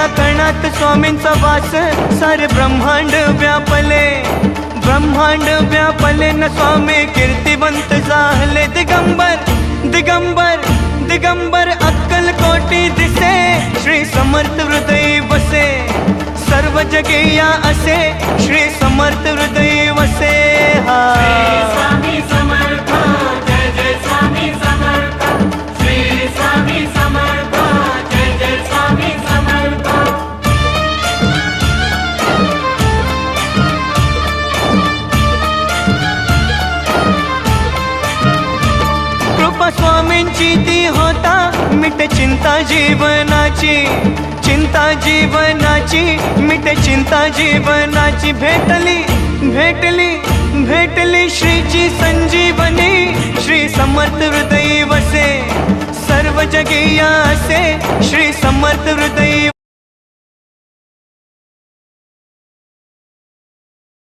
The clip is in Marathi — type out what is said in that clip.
कणा कणात स्वामींचा वास, सारे ब्रह्मांड व्यापले, ब्रह्मांड व्यापले न स्वामी कीर्तिवंत झाले. दिगंबर दिगंबर दिगंबर अक्कल कोटी दिसे, श्री समर्थ हृदय वसे, सर्व जगेया असे श्री समर्थ हृदय वसे. हा स्वामी समर्थ, जय जय स्वामी समर्थ, श्री स्वामी समर्थ, जय जय स्वामी समर्थ. कृपा स्वामींची ती होता, मिटे चिंता जीवनाची, चिंता जीवनाची मिटे चिंता जीवनाची. भेटली भेटली भेटली श्रीची संजीवनी, श्री समर्थ हृदय वसे, सर्व जगेया असे श्री समर्थ हृदय